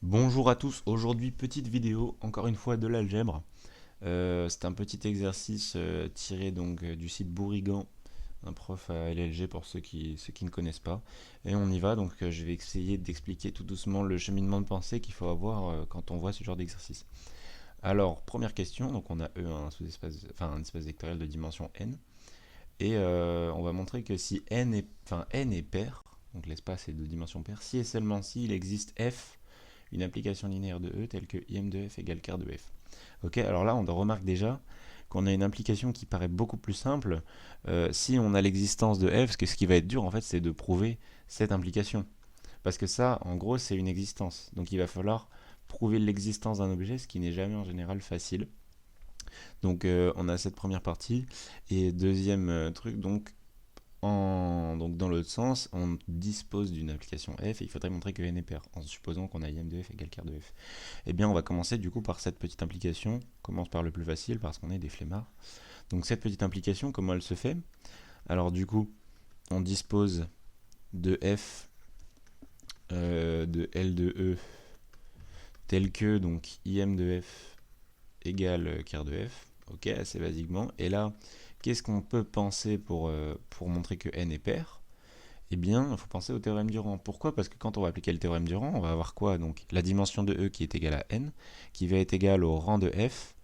Bonjour à tous, aujourd'hui petite vidéo, encore une fois de l'algèbre. C'est un petit exercice tiré du site Bourrigan, un prof à LLG pour ceux qui ne connaissent pas. Et on y va, je vais essayer d'expliquer tout doucement le cheminement de pensée qu'il faut avoir quand on voit ce genre d'exercice. Alors, première question, donc on a E un sous-espace, enfin un espace vectoriel de dimension n, et on va montrer que si n est pair, donc l'espace est de dimension paire, si et seulement si il existe f une application linéaire de E telle que im de f égale quart de f. Ok, alors là on remarque déjà qu'on a une implication qui paraît beaucoup plus simple si on a l'existence de f, parce que ce qui va être dur en fait c'est de prouver cette implication. Parce que ça, en gros, c'est une existence. Donc il va falloir prouver l'existence d'un objet, ce qui n'est jamais en général facile. On a cette première partie. Et deuxième truc, donc dans l'autre sens, on dispose d'une application f et il faudrait montrer que n est pair, en supposant qu'on a im de f égale quart de f. Eh bien, on va commencer du coup par cette petite implication. On commence par le plus facile parce qu'on est des flemmards. Donc cette petite implication, comment elle se fait? Alors du coup, on dispose de f de L de E tel que donc im de f égale quart de f. Ok, assez basiquement. Et là, qu'est-ce qu'on peut penser pour montrer que n est pair? Eh bien, il faut penser au théorème du rang. Pourquoi? Parce que quand on va appliquer le théorème du rang, on va avoir quoi? Donc la dimension de E qui est égale à n, qui va être égale au rang de f,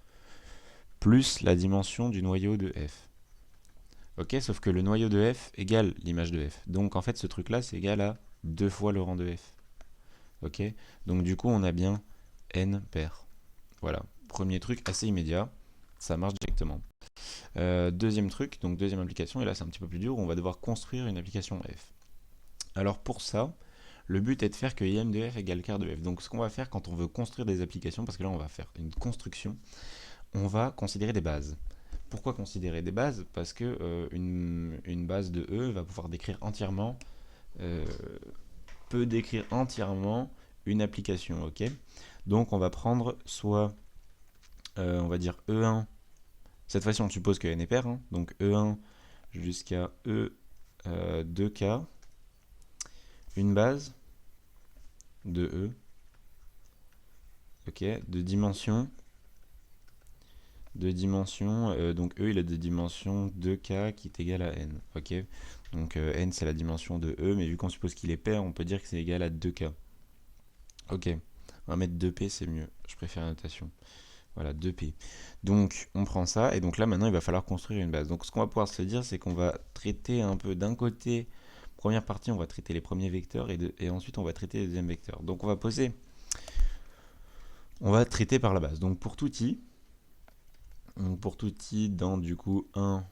plus la dimension du noyau de f. Ok, sauf que le noyau de f égale l'image de f. Donc en fait, ce truc-là, c'est égal à 2 fois le rang de f. Ok, donc du coup, on a bien n pair. Voilà, premier truc assez immédiat, ça marche directement. Deuxième truc, donc deuxième application, et là c'est un petit peu plus dur, on va devoir construire une application f. Alors pour ça, le but est de faire que im de f égale quart de f. Donc ce qu'on va faire quand on veut construire des applications, parce que là on va faire une construction, on va considérer des bases. Pourquoi considérer des bases? Parce que une base de E va pouvoir décrire entièrement, euh, peut décrire entièrement une application, ok? Donc on va prendre soit, on va dire E1, cette fois-ci on suppose que n est pair, hein, donc E1 jusqu'à E 2K, une base de E, ok, donc E il a de dimension 2K qui est égal à N, ok. Donc N c'est la dimension de E, mais vu qu'on suppose qu'il est pair, on peut dire que c'est égal à 2K. Ok, on va mettre 2P, c'est mieux, je préfère la notation. Voilà, 2P. Donc on prend ça, et donc là maintenant il va falloir construire une base. Donc ce qu'on va pouvoir se dire, c'est qu'on va traiter un peu d'un côté, première partie on va traiter les premiers vecteurs, et ensuite on va traiter les deuxièmes vecteurs. Donc on va traiter par la base. Donc pour tout i dans du coup 1,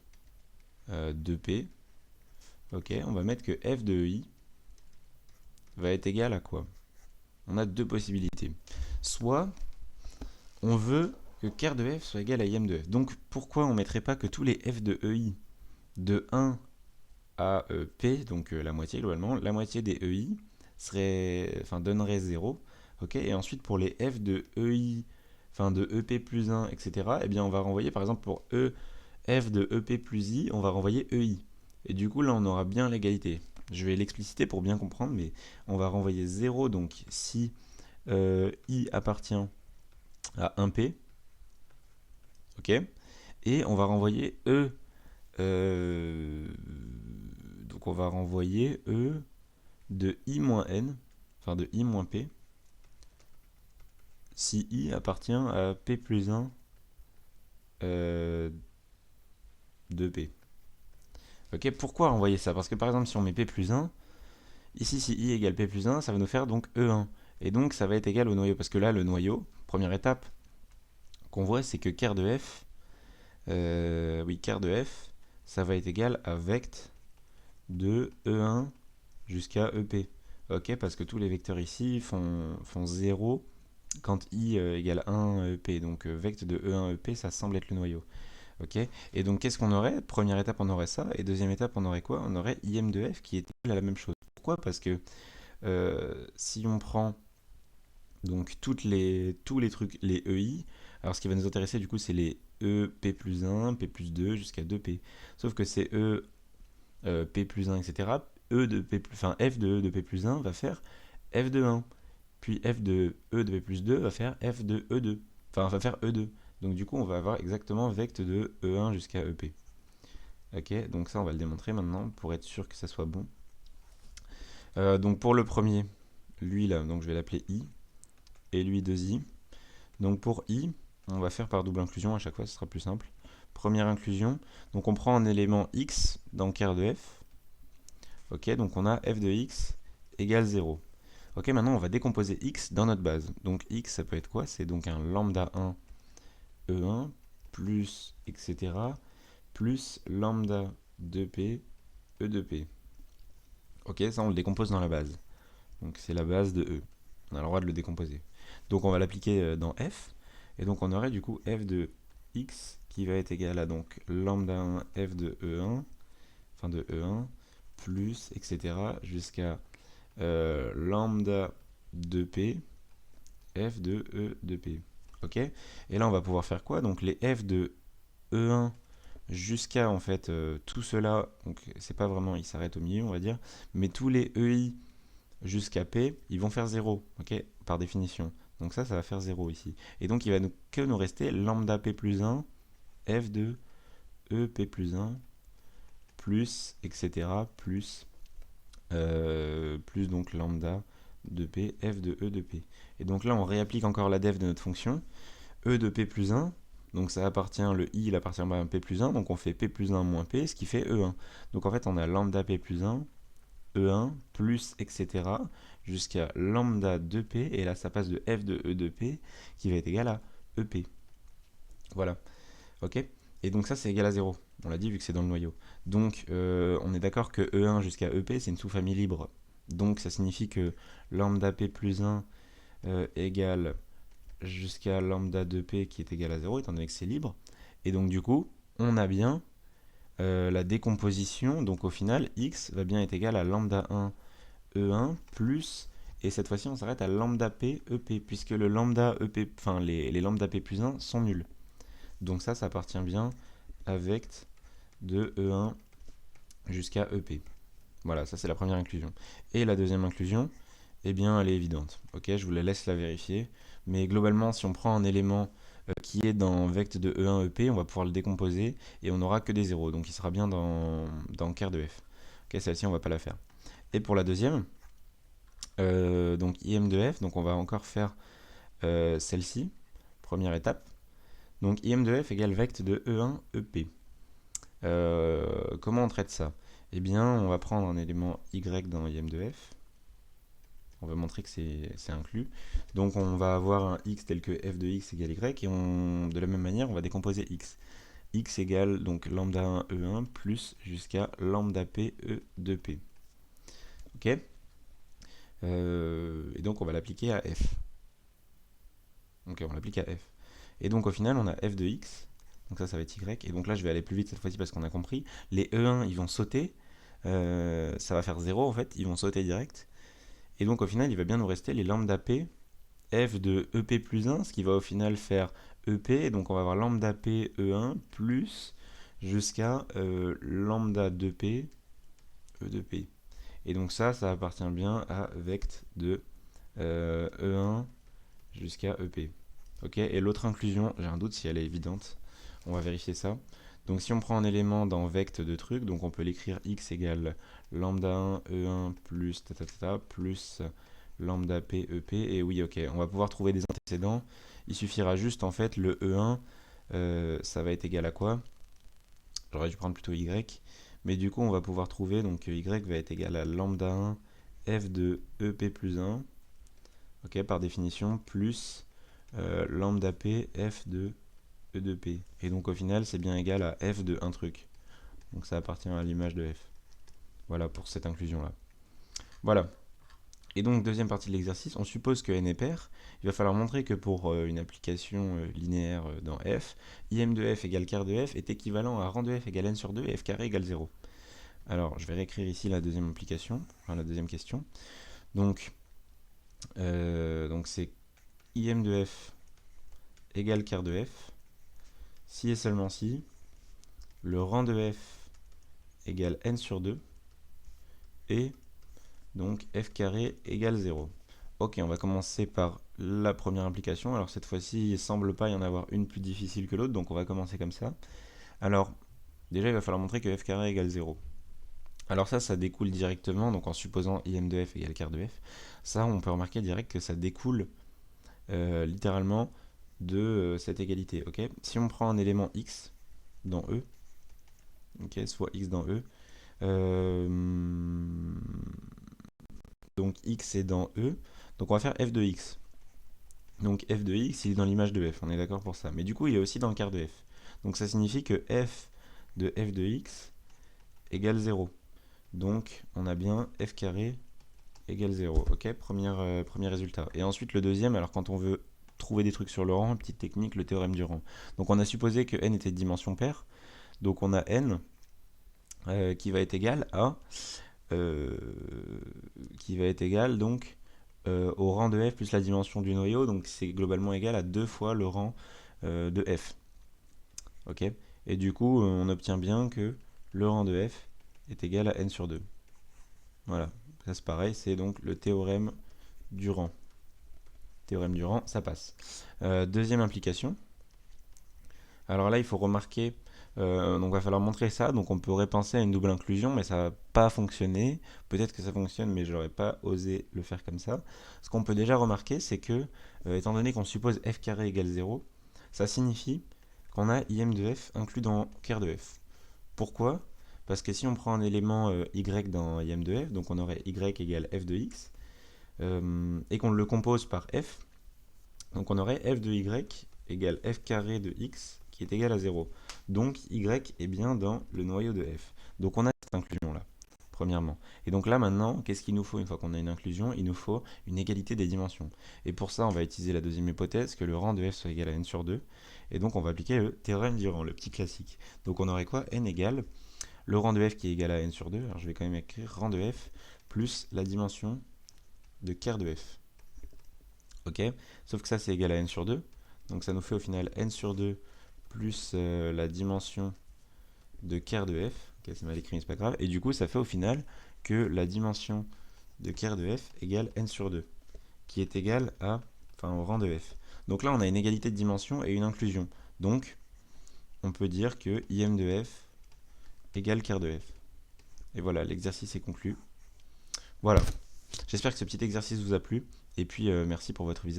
2p, ok, on va mettre que f de i va être égal à quoi? On a deux possibilités. Soit on veut que quart de f soit égal à im de f. Donc pourquoi on ne mettrait pas que tous les f de ei de 1 à p, donc la moitié globalement, la moitié des ei donnerait 0, ok, et ensuite pour les f de ei, de ep plus 1, etc., eh bien on va renvoyer par exemple pour f de ep plus i, on va renvoyer ei. Et du coup là on aura bien l'égalité. Je vais l'expliciter pour bien comprendre, mais on va renvoyer 0, donc si i appartient à 1p, ok, et on va renvoyer donc on va renvoyer e de i moins n, de i moins p, si i appartient à p plus 1 de p. Ok, pourquoi renvoyer ça? Parce que par exemple si on met p plus 1, ici si i égale p plus 1, ça va nous faire donc e1. Et donc ça va être égal au noyau, parce que là le noyau, première étape qu'on voit, c'est que quart de f, quart de f, ça va être égal à vect de e1 jusqu'à ep. Ok, parce que tous les vecteurs ici font 0 quand i égale 1 ep. Donc vect de e1 ep, ça semble être le noyau. Ok, et donc qu'est-ce qu'on aurait? Première étape, on aurait ça, et deuxième étape, on aurait quoi? On aurait im de f qui est égal à la même chose. Pourquoi? Parce que si on prend donc tous les trucs, les ei, alors ce qui va nous intéresser du coup, c'est les e p plus 1, p plus 2 jusqu'à 2p. Sauf que c'est e p plus 1, etc. E de p plus, f de p plus 1 va faire f de 1. puis f de e de p plus 2 va faire f de e2. Enfin, va faire e2. Donc du coup, on va avoir exactement vecte de e1 jusqu'à ep. Ok, donc ça, on va le démontrer maintenant pour être sûr que ça soit bon. Donc pour le premier, lui là, donc je vais l'appeler i, et lui 2i. Donc pour i, on va faire par double inclusion à chaque fois, ce sera plus simple. Première inclusion, donc on prend un élément x dans ker de f. Ok, donc on a f de x égale 0. Ok, maintenant on va décomposer x dans notre base. Donc x, ça peut être quoi? C'est donc un lambda 1 e1 plus etc. plus lambda 2p e2p. Ok, ça on le décompose dans la base. Donc c'est la base de e. On a le droit de le décomposer. Donc on va l'appliquer dans f. Et donc on aurait du coup f de x qui va être égal à donc lambda 1 f de e1, enfin de e1, plus etc. jusqu'à lambda 2p f de e de p. Ok. Et là on va pouvoir faire quoi? Donc les f de e1 jusqu'à en fait tout cela, donc c'est pas vraiment, il s'arrête au milieu on va dire, mais tous les ei jusqu'à p, ils vont faire 0, ok, par définition. Donc ça va faire 0 ici. Et donc il va que nous rester lambda p plus 1, f de e p plus 1, plus, etc., plus donc lambda de p, f de e de p. Et donc là, on réapplique encore la def de notre fonction, e de p plus 1, donc ça appartient, le i, il appartient à p plus 1, donc on fait p plus 1 moins p, ce qui fait e1. Donc en fait, on a lambda p plus 1, e1, plus, etc., jusqu'à lambda 2p, et là, ça passe de f de e de p, qui va être égal à ep. Voilà, ok. Et donc ça, c'est égal à 0. On l'a dit vu que c'est dans le noyau. Donc, on est d'accord que E1 jusqu'à EP, c'est une sous-famille libre. Donc, ça signifie que lambda P plus 1 égale jusqu'à lambda 2P qui est égal à 0, étant donné que c'est libre. Et donc, du coup, on a bien la décomposition. Donc, au final, X va bien être égal à lambda 1 E1 plus... Et cette fois-ci, on s'arrête à lambda P EP, puisque le lambda EP, enfin, les lambda P plus 1 sont nuls. Donc ça appartient bien à vecte de E1 jusqu'à EP. Voilà, ça c'est la première inclusion. Et la deuxième inclusion, eh bien elle est évidente. Ok, je vous la laisse la vérifier. Mais globalement, si on prend un élément qui est dans vecte de E1 EP, on va pouvoir le décomposer et on n'aura que des zéros. Donc il sera bien dans ker de f. Ok, celle-ci on va pas la faire. Et pour la deuxième, donc im de f, donc on va encore faire celle-ci, première étape. Donc im de f égale vecte de E1 EP. Comment on traite ça? Eh bien, on va prendre un élément y dans im de f. On va montrer que c'est inclus. Donc, on va avoir un x tel que f de x égale y, et de la même manière, on va décomposer x. X égale donc lambda 1 e1 plus jusqu'à lambda p e de p. Ok. Et donc, on va l'appliquer à f. Ok, on l'applique à f. Et donc, au final, on a f de x. Donc ça va être y. Et donc là, je vais aller plus vite cette fois-ci parce qu'on a compris. Les E1, ils vont sauter. Ça va faire 0 en fait. Ils vont sauter direct. Et donc au final, il va bien nous rester les lambda p f de EP plus 1, ce qui va au final faire EP. Donc on va avoir lambda p E1 plus jusqu'à lambda 2p E de p. Et donc ça appartient bien à vecte de E1 jusqu'à EP. Ok, et l'autre inclusion, j'ai un doute si elle est évidente. On va vérifier ça. Donc si on prend un élément dans vecte de truc, donc on peut l'écrire x égale lambda 1 e1 plus plus lambda p ep. Et oui, ok, on va pouvoir trouver des antécédents. Il suffira juste en fait le e1, ça va être égal à quoi? J'aurais dû prendre plutôt y. Mais du coup, on va pouvoir trouver, donc y va être égal à lambda 1 f de ep plus 1, ok, par définition, plus lambda p f de e de p. Et donc au final, c'est bien égal à f de un truc. Donc ça appartient à l'image de f. Voilà pour cette inclusion-là. Voilà. Et donc deuxième partie de l'exercice, on suppose que n est pair. Il va falloir montrer que pour une application linéaire dans f, im de f égale ker de f est équivalent à rang de f égale n sur 2 et f carré égale 0. Alors je vais réécrire ici la deuxième application, enfin la deuxième question. Donc c'est im de f égale ker de f, si et seulement si le rang de f égale n sur 2 et donc f carré égale 0. Ok, on va commencer par la première implication. Alors cette fois-ci, il semble pas y en avoir une plus difficile que l'autre, donc on va commencer comme ça. Alors, déjà, il va falloir montrer que f carré égale 0. Alors ça découle directement, donc en supposant im de f égale quart de f. Ça, on peut remarquer direct que ça découle littéralement de cette égalité. Ok, si on prend un élément x dans E, ok, soit x dans E, euh, donc x est dans E, donc on va faire f de x. Donc f de x, il est dans l'image de f, on est d'accord pour ça. Mais du coup, il est aussi dans le quart de f. Donc ça signifie que f de x égale 0. Donc on a bien f carré égale 0. Ok, premier résultat. Et ensuite le deuxième, alors quand on veut trouver des trucs sur le rang, petite technique, le théorème du rang. Donc on a supposé que n était de dimension paire. Donc on a n qui va être égal à euh, donc au rang de f plus la dimension du noyau, donc c'est globalement égal à 2 fois le rang de f. Ok. Et du coup, on obtient bien que le rang de f est égal à n sur 2. Voilà, ça c'est pareil, c'est donc le théorème du rang. Théorème du rang, ça passe. Deuxième implication. Alors là, il faut remarquer, donc il va falloir montrer ça, donc on pourrait penser à une double inclusion, mais ça va pas fonctionner. Peut-être que ça fonctionne, mais j'aurais pas osé le faire comme ça. Ce qu'on peut déjà remarquer, c'est que, étant donné qu'on suppose f carré égale 0, ça signifie qu'on a im de f inclus dans quart de f. Pourquoi? Parce que si on prend un élément y dans im de f, donc on aurait y égale f de x, et qu'on le compose par f, donc on aurait f de y égale f carré de x qui est égal à 0. Donc y est bien dans le noyau de f. Donc on a cette inclusion là, premièrement. Et donc là maintenant, qu'est-ce qu'il nous faut une fois qu'on a une inclusion? Il nous faut une égalité des dimensions. Et pour ça, on va utiliser la deuxième hypothèse, que le rang de f soit égal à n sur 2. Et donc on va appliquer le théorème du rang, le petit classique. Donc on aurait quoi? N égale le rang de f qui est égal à n sur 2. Alors je vais quand même écrire rang de f plus la dimension de quart de f. Ok, sauf que ça c'est égal à n sur 2. Donc ça nous fait au final n sur 2 plus la dimension de quart de f. Ok, c'est mal écrit, mais c'est pas grave. Et du coup, ça fait au final que la dimension de quart de f égale n sur 2, qui est égal à, enfin, au rang de f. Donc là, on a une égalité de dimension et une inclusion. Donc, on peut dire que im de f égale quart de f. Et voilà, l'exercice est conclu. Voilà. J'espère que ce petit exercice vous a plu. Et puis, merci pour votre visite.